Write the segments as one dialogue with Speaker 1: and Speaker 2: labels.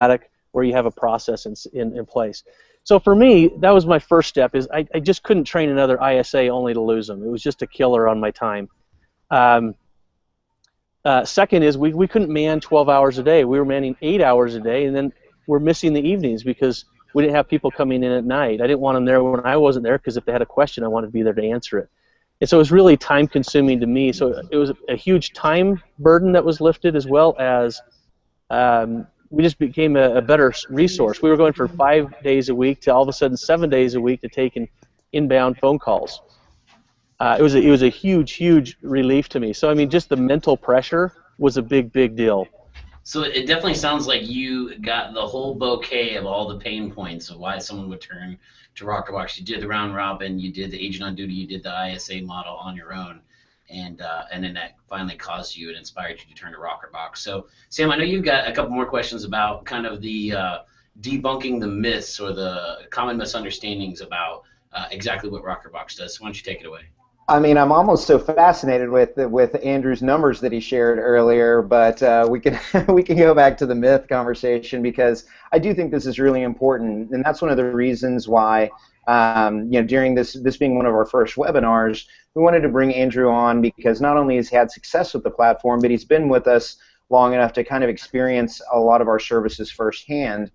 Speaker 1: where you have a process in place. So for me, that was my first step. Is I just couldn't train another ISA only to lose them. It was just a killer on my time. Second is we couldn't man 12 hours a day. We were manning 8 hours a day, and then we're missing the evenings because we didn't have people coming in at night. I didn't want them there when I wasn't there because if they had a question, I wanted to be there to answer it. And so it was really time-consuming to me. So it was a huge time burden that was lifted, as well as we just became a better resource. We were going for 5 days a week to all of a sudden 7 days a week to taking inbound phone calls. It was a huge relief to me. So I mean, just the mental pressure was a big deal.
Speaker 2: So it definitely sounds like you got the whole bouquet of all the pain points of why someone would turn to RokrBox. You did the round robin, you did the agent on duty, you did the ISA model on your own, and then that finally caused you and inspired you to turn to RokrBox. So Sam, I know you've got a couple more questions about kind of the debunking the myths or the common misunderstandings about exactly what RokrBox does. So why don't you take it away?
Speaker 3: I mean, I'm almost so fascinated with Andrew's numbers that he shared earlier, but we can we can go back to the myth conversation because I do think this is really important, and that's one of the reasons why during this being one of our first webinars, we wanted to bring Andrew on because not only has he had success with the platform, but he's been with us long enough to kind of experience a lot of our services firsthand.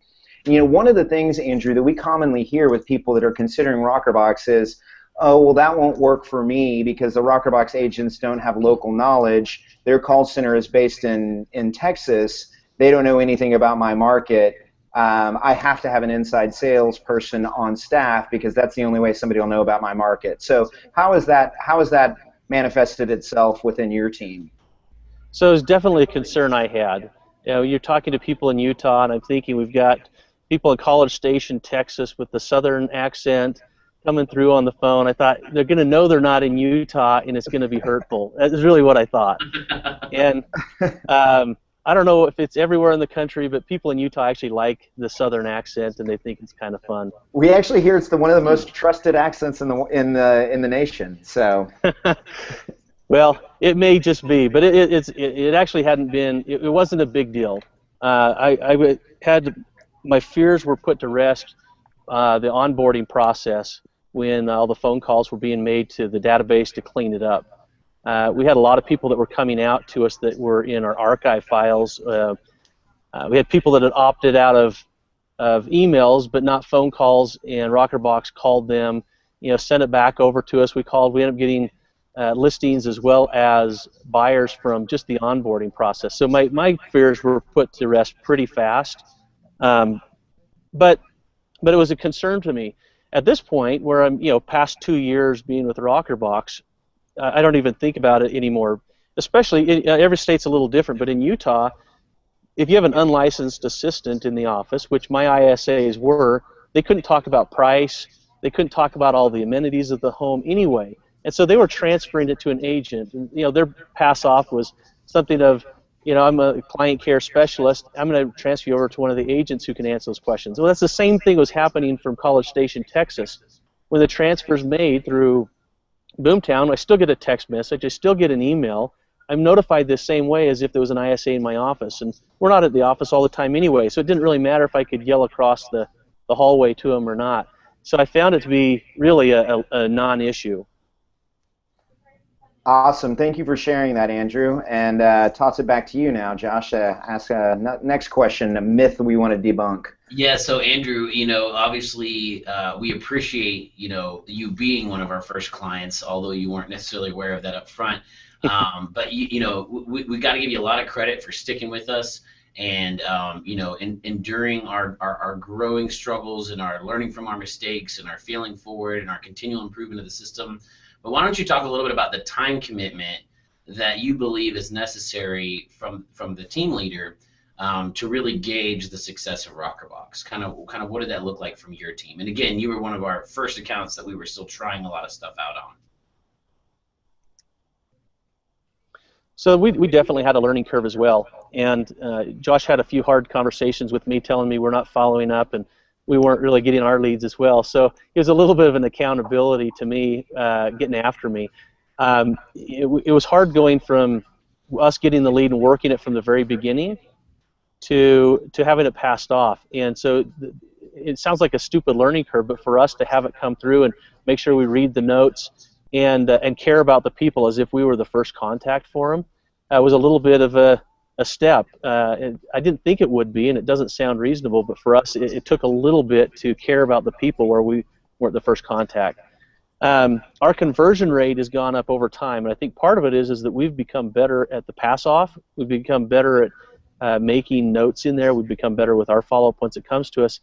Speaker 3: One of the things, Andrew, that we commonly hear with people that are considering RokrBox is, oh, well, that won't work for me because the RokrBox agents don't have local knowledge. Their call center is based in Texas. They don't know anything about my market. I have to have an inside salesperson on staff because that's the only way somebody will know about my market. So how has that manifested itself within your team?
Speaker 1: So it was definitely a concern I had. You're talking to people in Utah, and I'm thinking we've got people in College Station, Texas, with the southern accent coming through on the phone. I thought they're going to know they're not in Utah, and it's going to be hurtful. That's really what I thought. And I don't know if it's everywhere in the country, but people in Utah actually like the southern accent, and they think it's kind of fun.
Speaker 3: We actually hear it's one of the most trusted accents in the nation. So.
Speaker 1: Well, it may just be, but it actually hadn't been. It wasn't a big deal. My fears were put to rest. The onboarding process, when all the phone calls were being made to the database to clean it up. We had a lot of people that were coming out to us that were in our archive files. We had people that had opted out of emails but not phone calls, and RokrBox called them, sent it back over to us. We ended up getting listings as well as buyers from just the onboarding process. So my fears were put to rest pretty fast. But it was a concern to me. At this point, where I'm, past 2 years being with RokrBox, I don't even think about it anymore. Especially, every state's a little different, but in Utah, if you have an unlicensed assistant in the office, which my ISAs were, they couldn't talk about price. They couldn't talk about all the amenities of the home anyway. And so they were transferring it to an agent. And, their pass-off was something of, I'm a client care specialist. I'm going to transfer you over to one of the agents who can answer those questions. Well, that's the same thing was happening from College Station, Texas. When the transfer's made through BoomTown, I still get a text message. I still get an email. I'm notified the same way as if there was an ISA in my office. And we're not at the office all the time anyway, so it didn't really matter if I could yell across the hallway to them or not. So I found it to be really a non-issue.
Speaker 3: Awesome. Thank you for sharing that, Andrew. And toss it back to you now, Josh. Ask next question, a myth we want to debunk.
Speaker 2: Yeah, so Andrew, obviously we appreciate, you being one of our first clients, although you weren't necessarily aware of that up front. But, we got to give you a lot of credit for sticking with us and, enduring our growing struggles and our learning from our mistakes and our feeling forward and our continual improvement of the system. But why don't you talk a little bit about the time commitment that you believe is necessary from the team leader to really gauge the success of RokrBox? Kind of what did that look like from your team? And again, you were one of our first accounts that we were still trying a lot of stuff out on.
Speaker 1: So we definitely had a learning curve as well. And Josh had a few hard conversations with me telling me we're not following up and we weren't really getting our leads as well. So it was a little bit of an accountability to me getting after me. It was hard going from us getting the lead and working it from the very beginning to having it passed off. And so it sounds like a stupid learning curve, but for us to have it come through and make sure we read the notes and care about the people as if we were the first contact for them was a little bit of a step. I didn't think it would be, and it doesn't sound reasonable, but for us it took a little bit to care about the people where we weren't the first contact. Our conversion rate has gone up over time, and I think part of it is that we've become better at the pass-off. We've become better at making notes in there. We've become better with our follow-up once it comes to us.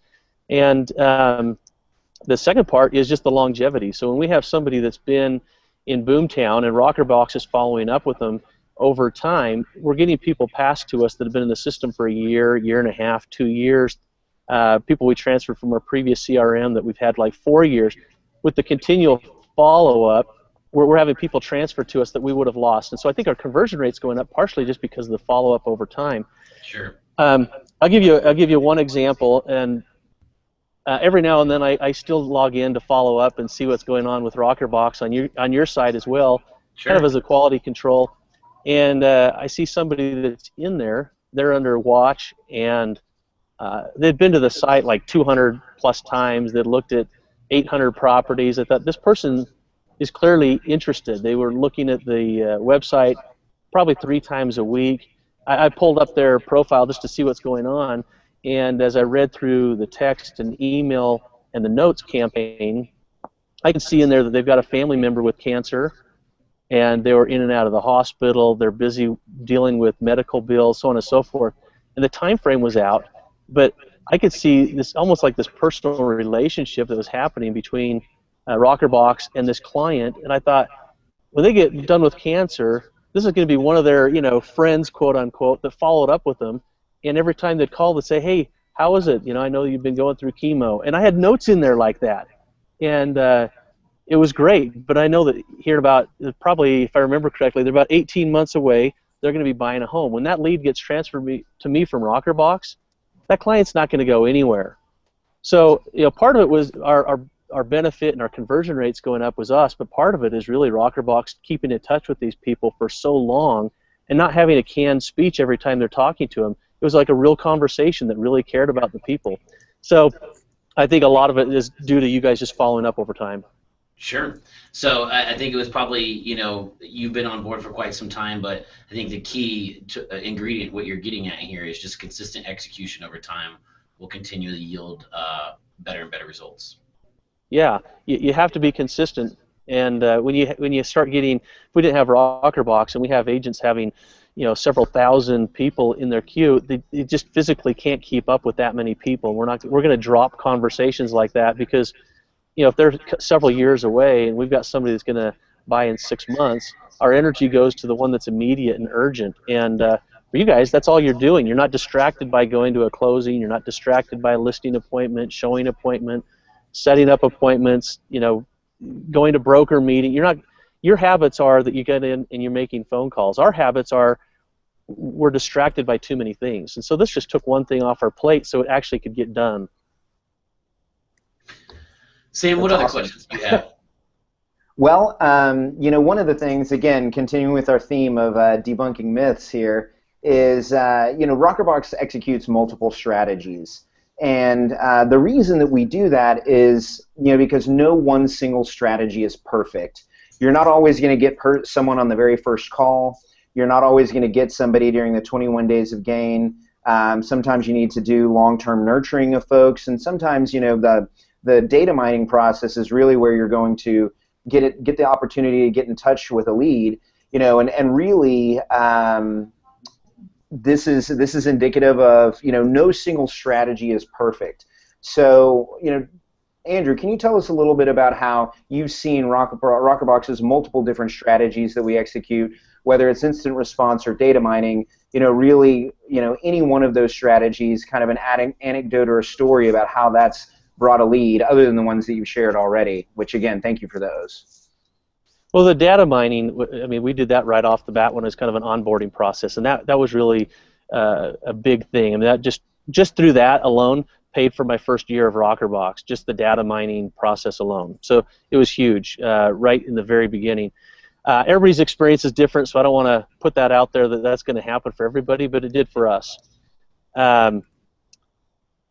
Speaker 1: And the second part is just the longevity. So when we have somebody that's been in BoomTown and ROkrbox is following up with them over time, we're getting people passed to us that have been in the system for a year, year and a half, 2 years. People we transferred from our previous CRM that we've had like 4 years. With the continual follow-up, we're having people transfer to us that we would have lost. And so I think our conversion rate's going up partially just because of the follow-up over time.
Speaker 2: Sure.
Speaker 1: I'll give you one example, and every now and then I still log in to follow up and see what's going on with ROkrbox on your side as well,
Speaker 2: Sure.
Speaker 1: kind of as a quality control. And I see somebody that's in there, they're under watch, and they'd been to the site like 200 plus times. They'd looked at 800 properties. I thought, this person is clearly interested. They were looking at the website probably 3 times a week. I pulled up their profile just to see what's going on, and as I read through the text and email and the notes campaign, I can see in there that they've got a family member with cancer, and they were in and out of the hospital. They're busy dealing with medical bills, so on and so forth. And the time frame was out, but I could see this almost like this personal relationship that was happening between ROkrbox and this client, and I thought, when they get done with cancer, this is going to be one of their, friends, quote unquote, that followed up with them, and every time they'd call, they'd say, "Hey, how is it? I know you've been going through chemo," and I had notes in there like that, and it was great. But I know that here about probably, if I remember correctly, they're about 18 months away. They're going to be buying a home. When that lead gets transferred to me from ROkrbox, that client's not going to go anywhere. So part of it was our benefit and our conversion rates going up was us, but part of it is really ROkrbox keeping in touch with these people for so long and not having a canned speech every time they're talking to them. It was like a real conversation that really cared about the people. So I think a lot of it is due to you guys just following up over time.
Speaker 2: Sure. So I think it was probably, you've been on board for quite some time, but I think the key ingredient, what you're getting at here, is just consistent execution over time will continually yield better and better results.
Speaker 1: Yeah, you have to be consistent, and when you start getting, if we didn't have ROkrbox and we have agents having, several thousand people in their queue, they just physically can't keep up with that many people. We're going to drop conversations like that because, if they're several years away and we've got somebody that's going to buy in 6 months, our energy goes to the one that's immediate and urgent. And for you guys, that's all you're doing. You're not distracted by going to a closing. You're not distracted by a listing appointment, showing appointment, setting up appointments, going to broker meeting. Your habits are that you get in and you're making phone calls. Our habits are we're distracted by too many things. And so this just took one thing off our plate so it actually could get done.
Speaker 2: Sam, what other questions do you have?
Speaker 3: Well, one of the things, again, continuing with our theme of debunking myths here, is, ROkrbox executes multiple strategies. And the reason that we do that is, because no one single strategy is perfect. You're not always going to get someone on the very first call. You're not always going to get somebody during the 21 days of gain. Sometimes you need to do long-term nurturing of folks, and sometimes, the data mining process is really where you're going to get the opportunity to get in touch with a lead, and really this is indicative of no single strategy is perfect. So Andrew, can you tell us a little bit about how you've seen ROkrbox's multiple different strategies that we execute, whether it's instant response or data mining, really any one of those strategies, kind of an anecdote or a story about how that's brought a lead, other than the ones that you've shared already, which, again, thank you for those.
Speaker 1: Well, the data mining, we did that right off the bat when it was kind of an onboarding process, and that was really a big thing. That just through that alone paid for my first year of ROkrbox, just the data mining process alone. So it was huge right in the very beginning. Everybody's experience is different, so I don't want to put that out there that that's going to happen for everybody, but it did for us. Um,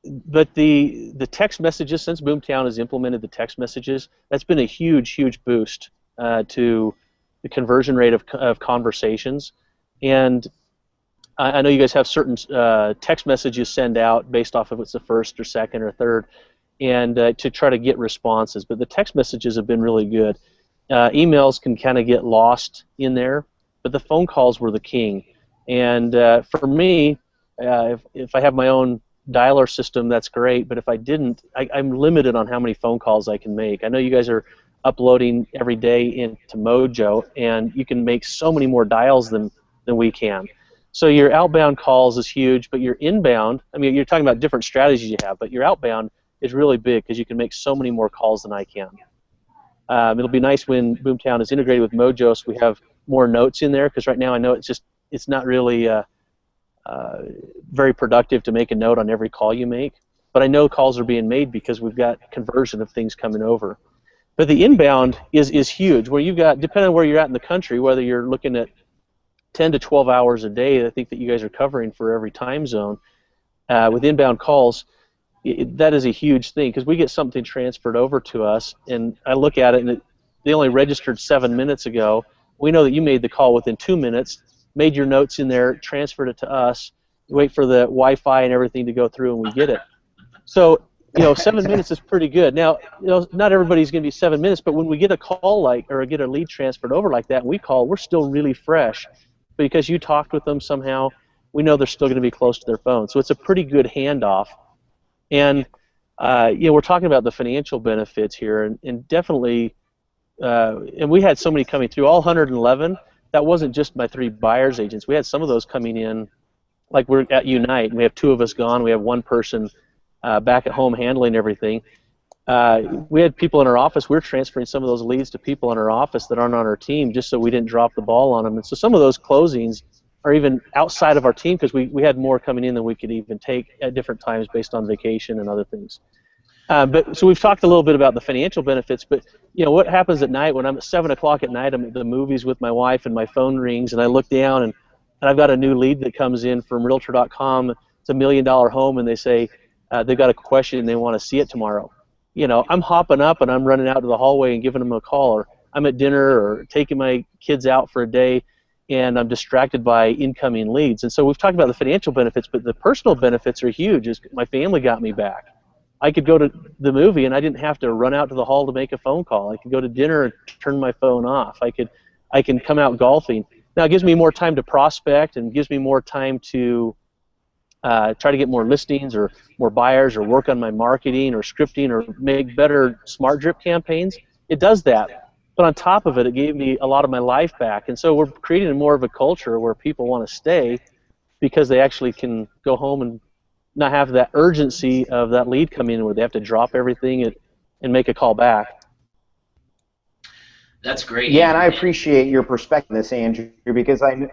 Speaker 1: but the text messages, since BoomTown has implemented the text messages, that's been a huge boost to the conversion rate of conversations. And I know you guys have certain text messages send out based off of it's the first or second or third, and to try to get responses. But the text messages have been really good. Emails can kind of get lost in there, but the phone calls were the king. And for me, if I have my own dialer system, that's great. But if I didn't, I'm limited on how many phone calls I can make. I know you guys are uploading every day into Mojo, and you can make so many more dials than we can. So your outbound calls is huge, but your inbound, I mean, you're talking about different strategies you have, but your outbound is really big because you can make so many more calls than I can. It'll be nice when BoomTown is integrated with Mojo, so we have more notes in there, because right now I know it's not really very productive to make a note on every call you make, but I know calls are being made because we've got conversion of things coming over. But the inbound is huge, where you've got, depending on where you're at in the country, whether you're looking at 10 to 12 hours a day, I think that you guys are covering for every time zone, with inbound calls, that is a huge thing, because we get something transferred over to us, and I look at it, and they only registered 7 minutes ago. We know that you made the call within 2 minutes, made your notes in there, transferred it to us, wait for the Wi-Fi and everything to go through, and we get it. So, 7 minutes is pretty good. Now, not everybody's going to be 7 minutes, but when we get a call or get a lead transferred over like that, and we call, we're still really fresh. Because you talked with them somehow, we know they're still going to be close to their phone. So it's a pretty good handoff. And we're talking about the financial benefits here, and definitely, and we had so many coming through, all 111. That wasn't just my 3 buyers agents. We had some of those coming in, like we're at Unite, and we have 2 of us gone. We have 1 person back at home handling everything. We had people in our office. We're transferring some of those leads to people in our office that aren't on our team, just so we didn't drop the ball on them. And so some of those closings are even outside of our team, because we had more coming in than we could even take at different times based on vacation and other things. So we've talked a little bit about the financial benefits, but what happens at night when I'm at 7 o'clock at night, I'm at the movies with my wife, and my phone rings, and I look down, and I've got a new lead that comes in from Realtor.com. It's $1 million home, and they say they've got a question and they want to see it tomorrow. I'm hopping up and I'm running out to the hallway and giving them a call, or I'm at dinner or taking my kids out for a day, and I'm distracted by incoming leads. And so we've talked about the financial benefits, but the personal benefits are huge. My family got me back. I could go to the movie and I didn't have to run out to the hall to make a phone call. I could go to dinner and turn my phone off. I can come out golfing. Now it gives me more time to prospect, and gives me more time to try to get more listings or more buyers, or work on my marketing or scripting, or make better smart drip campaigns. It does that. But on top of it, it gave me a lot of my life back. And so we're creating more of a culture where people want to stay, because they actually can go home and not have that urgency of that lead coming in where they have to drop everything and make a call back.
Speaker 2: That's great.
Speaker 3: Yeah, and I appreciate your perspective on this, Andrew, because I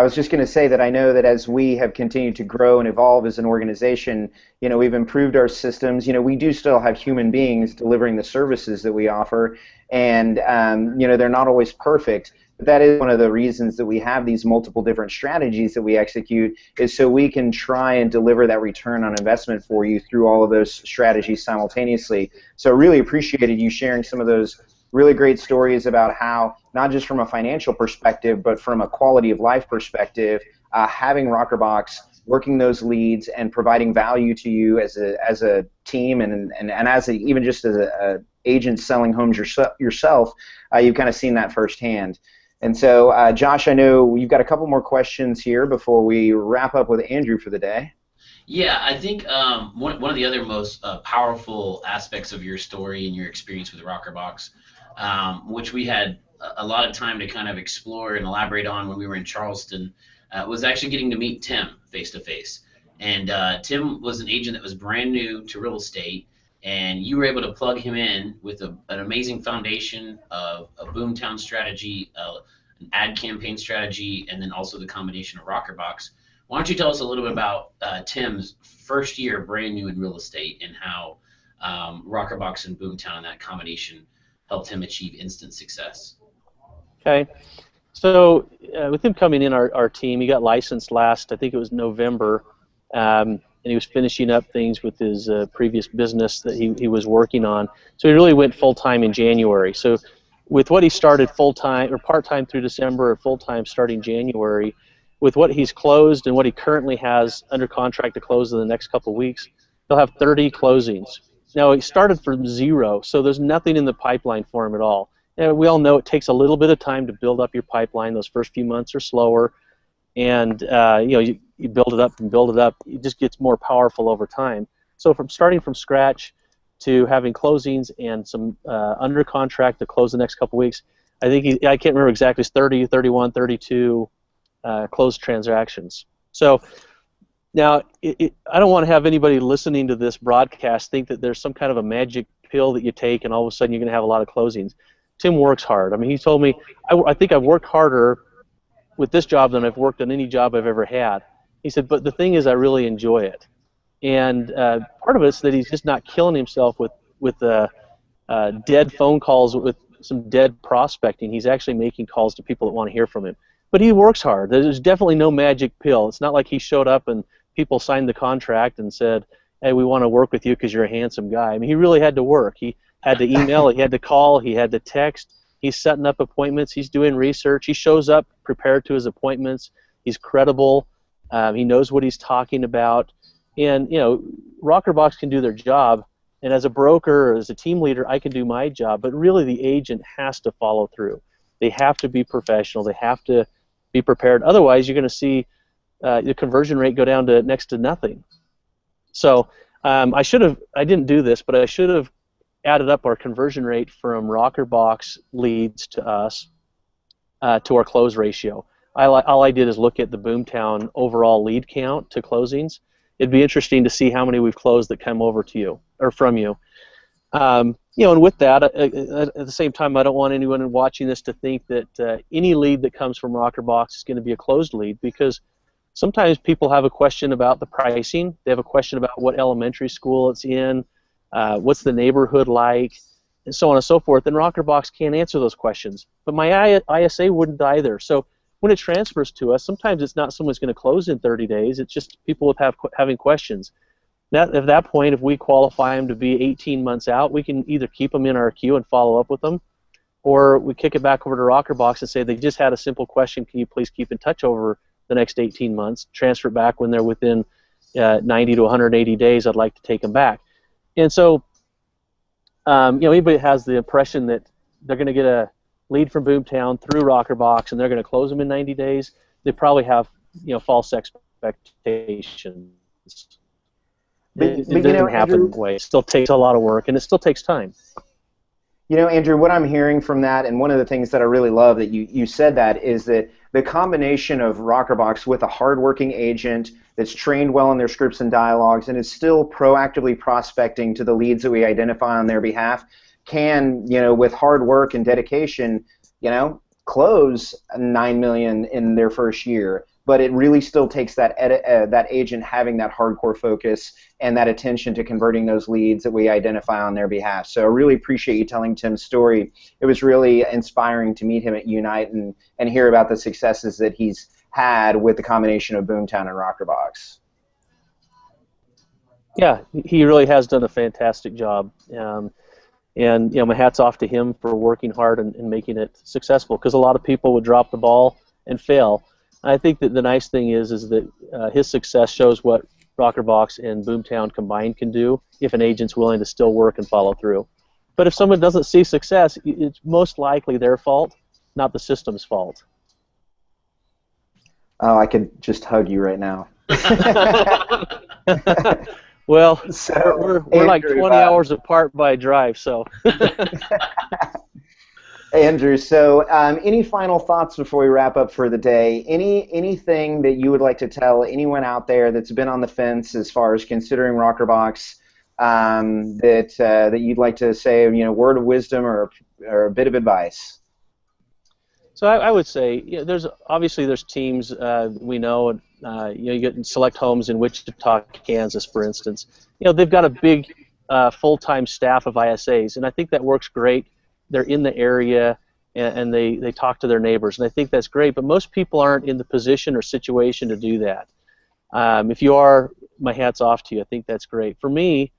Speaker 3: was just going to say that I know that as we have continued to grow and evolve as an organization, we've improved our systems. We do still have human beings delivering the services that we offer, and they're not always perfect. But that is one of the reasons that we have these multiple different strategies that we execute, is so we can try and deliver that return on investment for you through all of those strategies simultaneously. So I really appreciated you sharing some of those really great stories about how, not just from a financial perspective, but from a quality of life perspective, having ROKRbox, working those leads, and providing value to you as a team, and as even just as a agent selling homes yourself, you've kind of seen that firsthand. And so, Josh, I know you've got a couple more questions here before we wrap up with Andrew for the day.
Speaker 2: Yeah, I think one of the other most powerful aspects of your story and your experience with ROKRbox, which we had a lot of time to kind of explore and elaborate on when we were in Charleston, was actually getting to meet Tim face to face. And Tim was an agent that was brand new to real estate, and you were able to plug him in with an amazing foundation of a BoomTown strategy, an ad campaign strategy, and then also the combination of ROKRbox. Why don't you tell us a little bit about Tim's first year brand new in real estate, and how ROKRbox and BoomTown, that combination, helped him achieve instant success?
Speaker 1: Okay. So with him coming in our team, he got licensed last, I think it was November, and he was finishing up things with his previous business that he was working on. So he really went full-time in January. So with what he started full-time or part-time through December or full-time starting January, with what he's closed and what he currently has under contract to close in the next couple of weeks, he'll have 30 closings. Now, he started from zero, so there's nothing in the pipeline for him at all. And we all know it takes a little bit of time to build up your pipeline. Those first few months are slower, and you build it up and build it up. It just gets more powerful over time. So from starting from scratch to having closings and some under contract to close the next couple weeks, I think I can't remember exactly, it's 30, 31, 32 closed transactions. So now, I don't want to have anybody listening to this broadcast think that there's some kind of a magic pill that you take and all of a sudden you're going to have a lot of closings. Tim works hard. I mean, he told me, I think I've worked harder with this job than I've worked on any job I've ever had. He said, but the thing is, I really enjoy it. And part of it is that he's just not killing himself with dead phone calls, with some dead prospecting. He's actually making calls to people that want to hear from him. But he works hard. There's definitely no magic pill. It's not like he showed up and people signed the contract and said, hey, we want to work with you because you're a handsome guy. I mean, he really had to work. He had to email, he had to call, he had to text. He's setting up appointments. He's doing research. He shows up prepared to his appointments. He's credible. He knows what he's talking about. And, RokrBox can do their job. And as a broker or as a team leader, I can do my job. But really, the agent has to follow through. They have to be professional. They have to be prepared. Otherwise, you're going to see the conversion rate go down to next to nothing. So I didn't do this, but I should have added up our conversion rate from RokrBox leads to us to our close ratio. All I did is look at the BoomTown overall lead count to closings. It'd be interesting to see how many we've closed that come over to you or from you. And with that, at the same time, I don't want anyone watching this to think that any lead that comes from RokrBox is going to be a closed lead, because sometimes people have a question about the pricing. They have a question about what elementary school it's in, what's the neighborhood like, and so on and so forth. And RokrBox can't answer those questions. But my ISA wouldn't either. So when it transfers to us, sometimes it's not someone's going to close in 30 days. It's just people having questions. At that point, if we qualify them to be 18 months out, we can either keep them in our queue and follow up with them, or we kick it back over to RokrBox and say, they just had a simple question, can you please keep in touch over the next 18 months, transfer it back when they're within 90 to 180 days, I'd like to take them back. And so, anybody has the impression that they're going to get a lead from BoomTown through RokrBox and they're going to close them in 90 days, they probably have, false expectations. It doesn't happen that way. It still takes a lot of work, and it still takes time.
Speaker 3: Andrew, what I'm hearing from that, and one of the things that I really love that you said that, is that the combination of RokrBox with a hardworking agent that's trained well in their scripts and dialogues and is still proactively prospecting to the leads that we identify on their behalf can, with hard work and dedication, close $9 million in their first year. But it really still takes that agent having that hardcore focus and that attention to converting those leads that we identify on their behalf. So I really appreciate you telling Tim's story. It was really inspiring to meet him at Unite and hear about the successes that he's had with the combination of BoomTown and RokrBox.
Speaker 1: Yeah, he really has done a fantastic job. And my hat's off to him for working hard and making it successful, because a lot of people would drop the ball and fail. I think that the nice thing is that his success shows what RokrBox and BoomTown combined can do if an agent's willing to still work and follow through. But if someone doesn't see success, it's most likely their fault, not the system's fault.
Speaker 3: Oh, I could just hug you right now.
Speaker 1: Well, so, we're like 20 hours apart by drive, so.
Speaker 3: Andrew, so any final thoughts before we wrap up for the day? Anything that you would like to tell anyone out there that's been on the fence as far as considering RokrBox that you'd like to say, word of wisdom or a bit of advice?
Speaker 1: So I would say, there's teams we know, you get Select Homes in Wichita, Kansas, for instance. They've got a big full-time staff of ISAs, and I think that works great. They're in the area, and they talk to their neighbors, and I think that's great. But most people aren't in the position or situation to do that. If you are, my hat's off to you. I think that's great. For me,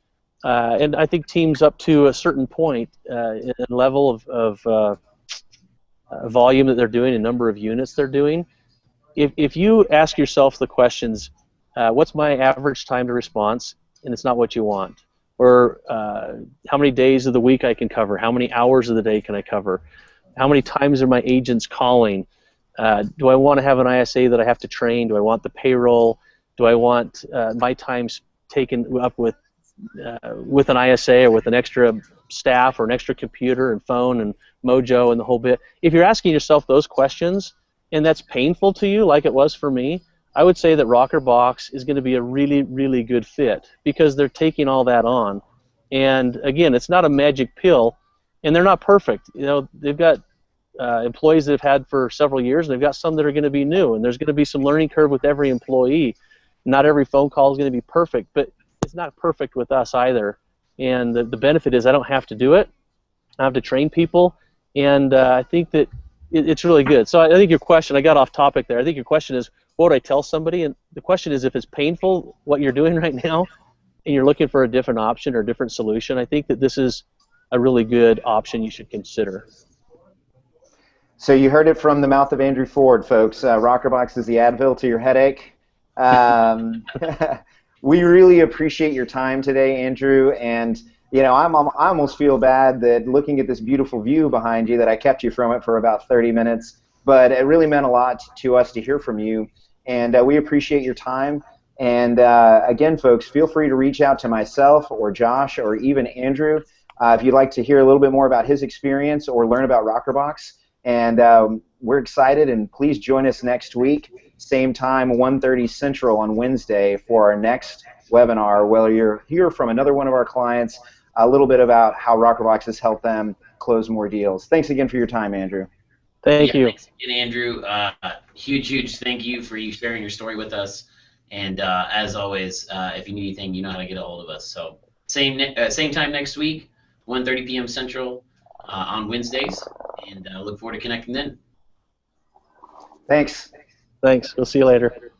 Speaker 1: and I think teams up to a certain point in level of volume that they're doing, a number of units they're doing, if you ask yourself the questions, what's my average time to response, and it's not what you want, or how many days of the week I can cover, how many hours of the day can I cover, how many times are my agents calling, do I want to have an ISA that I have to train, do I want the payroll, do I want my time taken up with an ISA or with an extra staff or an extra computer and phone and mojo and the whole bit. If you're asking yourself those questions and that's painful to you like it was for me, I would say that ROKRbox is going to be a really, really good fit because they're taking all that on. And again, it's not a magic pill, and they're not perfect. You know, they've got employees that have had for several years, and they've got some that are going to be new, and there's going to be some learning curve with every employee. Not every phone call is going to be perfect, but it's not perfect with us either. And the benefit is I don't have to do it. I have to train people, and I think that it's really good. So I think your question, I got off topic there. I think your question is, what would I tell somebody? And the question is, if it's painful what you're doing right now, and you're looking for a different option or a different solution, I think that this is a really good option you should consider.
Speaker 3: So you heard it from the mouth of Andrew Ford, folks. ROKRbox is the Advil to your headache. We really appreciate your time today, Andrew, and you know, I almost feel bad that looking at this beautiful view behind you that I kept you from it for about 30 minutes, but it really meant a lot to us to hear from you, and we appreciate your time. And again, folks, feel free to reach out to myself or Josh or even Andrew if you'd like to hear a little bit more about his experience or learn about ROKRbox. And we're excited, and please join us next week, same time, 1:30 Central on Wednesday for our next webinar, where you'll hear from another one of our clients a little bit about how ROKRbox has helped them close more deals. Thanks again for your time, Andrew.
Speaker 1: Thank you.
Speaker 2: Thanks again, Andrew. Huge thank you for you sharing your story with us. And as always, if you need anything, you know how to get a hold of us. So same time next week, 1:30 p.m. Central on Wednesdays, and look forward to connecting then.
Speaker 3: Thanks.
Speaker 1: Thanks. We'll see you later.